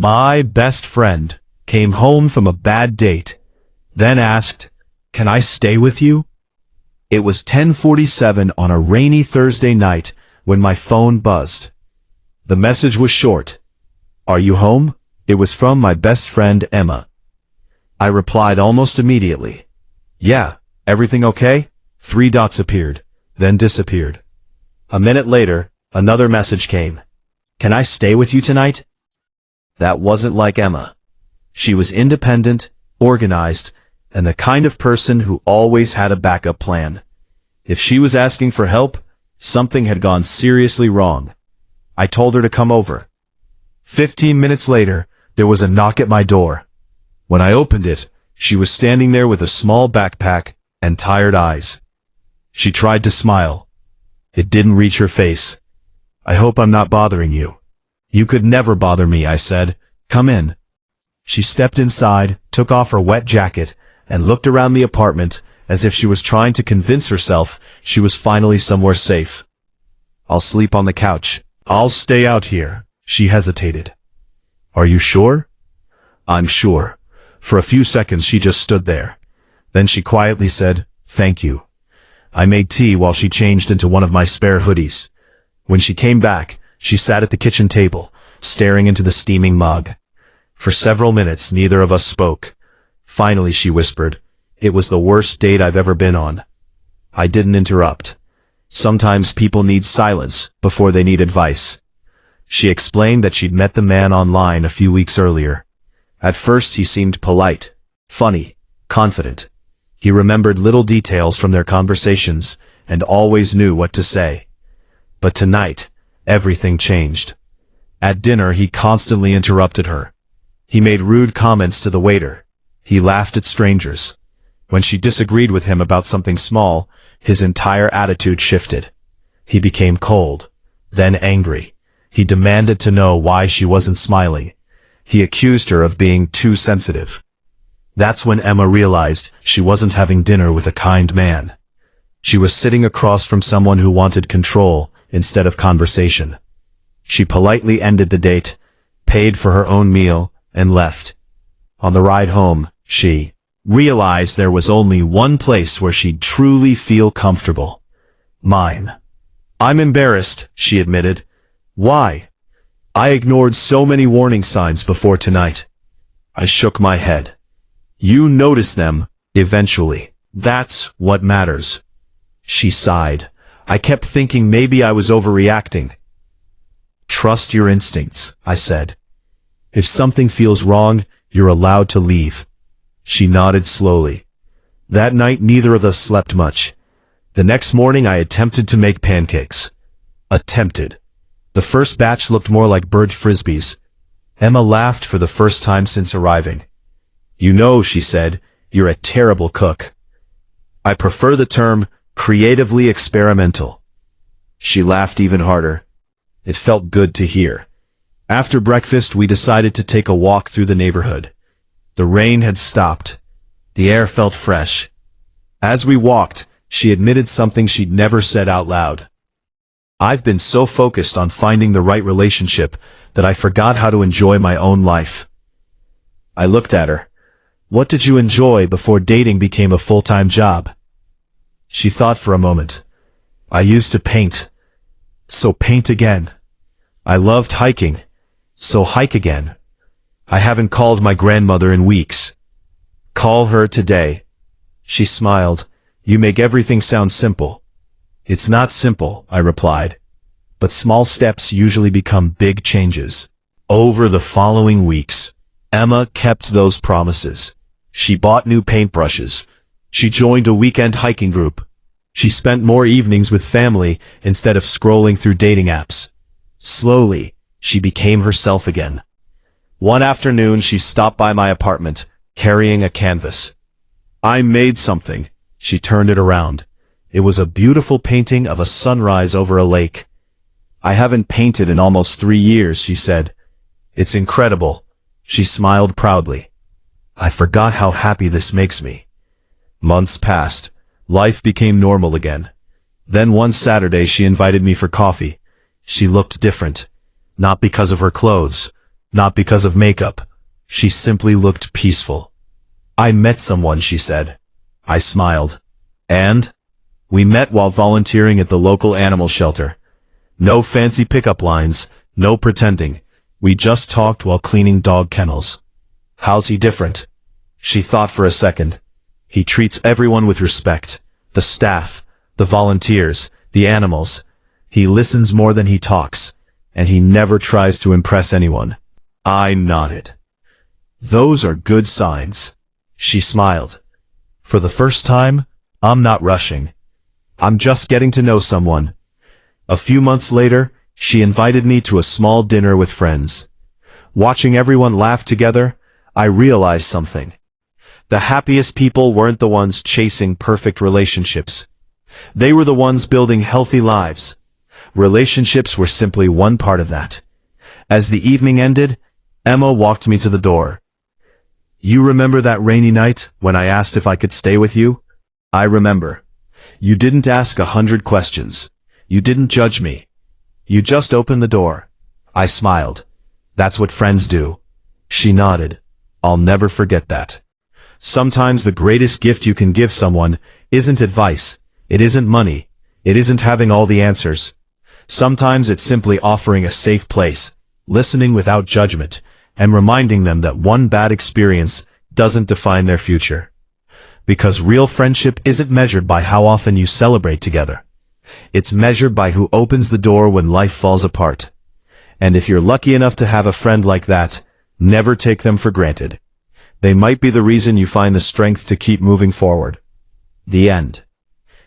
My best friend came home from a bad date, then asked, "Can I stay with you?" It was 10:47 on a rainy Thursday night when my phone buzzed. The message was short. "Are you home?" It was from my best friend Emma. I replied almost immediately. "Yeah, everything okay?" 3 dots appeared, then disappeared. A minute later, another message came. "Can I stay with you tonight?" That wasn't like Emma. She was independent, organized, and the kind of person who always had a backup plan. If she was asking for help, something had gone seriously wrong. I told her to come over. 15 minutes later, there was a knock at my door. When I opened it, she was standing there with a small backpack and tired eyes. She tried to smile. It didn't reach her face. "I hope I'm not bothering you." "You could never bother me," I said. "Come in." She stepped inside, took off her wet jacket, and looked around the apartment as if she was trying to convince herself she was finally somewhere safe. "I'll sleep on the couch." "I'll stay out here." She hesitated. "Are you sure?" "I'm sure." For a few seconds she just stood there. Then she quietly said, "Thank you." I made tea while she changed into one of my spare hoodies. When she came back, she sat at the kitchen table, staring into the steaming mug. For several minutes, neither of us spoke. Finally, she whispered, "It was the worst date I've ever been on." I didn't interrupt. Sometimes people need silence before they need advice. She explained that she'd met the man online a few weeks earlier. At first, he seemed polite, funny, confident. He remembered little details from their conversations and always knew what to say. But tonight, everything changed. At dinner, he constantly interrupted her. He made rude comments to the waiter. He laughed at strangers. When she disagreed with him about something small, his entire attitude shifted. He became cold, then angry. He demanded to know why she wasn't smiling. He accused her of being too sensitive. That's when Emma realized she wasn't having dinner with a kind man. She was sitting across from someone who wanted control instead of conversation. She politely ended the date, paid for her own meal, and left. On the ride home, she realized there was only one place where she'd truly feel comfortable. Mine. "I'm embarrassed," she admitted. "Why?" "I ignored so many warning signs before tonight." I shook my head. "You notice them, eventually. That's what matters." She sighed. I kept thinking maybe I was overreacting. "Trust your instincts," I said. "If something feels wrong, you're allowed to leave." She nodded slowly. That night neither of us slept much. The next morning I attempted to make pancakes. Attempted. The first batch looked more like bird frisbees. Emma laughed for the first time since arriving. "You know," she said, "you're a terrible cook." I prefer the term creatively experimental. She laughed even harder. It felt good to hear. After breakfast, we decided to take a walk through the neighborhood. The rain had stopped. The air felt fresh. As we walked, she admitted something she'd never said out loud. "I've been so focused on finding the right relationship that I forgot how to enjoy my own life." I looked at her. "What did you enjoy before dating became a full-time job?" She thought for a moment. "I used to paint. So paint again. I loved hiking. So hike again. I haven't called my grandmother in weeks. Call her today." She smiled. "You make everything sound simple." "It's not simple," I replied. "But small steps usually become big changes." Over the following weeks, Emma kept those promises. She bought new paintbrushes. She joined a weekend hiking group. She spent more evenings with family instead of scrolling through dating apps. Slowly, she became herself again. One afternoon, she stopped by my apartment, carrying a canvas. "I made something." She turned it around. It was a beautiful painting of a sunrise over a lake. "I haven't painted in almost 3 years," she said. "It's incredible." She smiled proudly. I forgot how happy this makes me. Months passed. Life became normal again. Then one Saturday she invited me for coffee. She looked different. Not because of her clothes, Not because of makeup. She simply looked peaceful. I met someone, she said. I smiled. And? We met while volunteering at the local animal shelter. No fancy pickup lines, no pretending. We just talked while cleaning dog kennels. How's he different? She thought for a second. He treats everyone with respect. The staff, the volunteers, the animals. He listens more than he talks, and he never tries to impress anyone. I nodded. Those are good signs. She smiled. For the first time, I'm not rushing. I'm just getting to know someone. A few months later, she invited me to a small dinner with friends. Watching everyone laugh together, I realized something. The happiest people weren't the ones chasing perfect relationships. They were the ones building healthy lives. Relationships were simply one part of that. As the evening ended, Emma walked me to the door. You remember that rainy night when I asked if I could stay with you? I remember. You didn't ask 100 questions. You didn't judge me. You just opened the door. I smiled. That's what friends do. She nodded. I'll never forget that. Sometimes the greatest gift you can give someone isn't advice. It isn't money. It isn't having all the answers. Sometimes it's simply offering a safe place, listening without judgment, and reminding them that one bad experience doesn't define their future. Because real friendship isn't measured by how often you celebrate together. It's measured by who opens the door when life falls apart. And if you're lucky enough to have a friend like that, never take them for granted. They might be the reason you find the strength to keep moving forward. The end.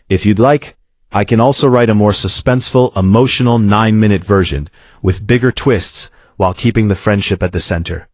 If you'd like, I can also write a more suspenseful, emotional 9-minute version with bigger twists while keeping the friendship at the center.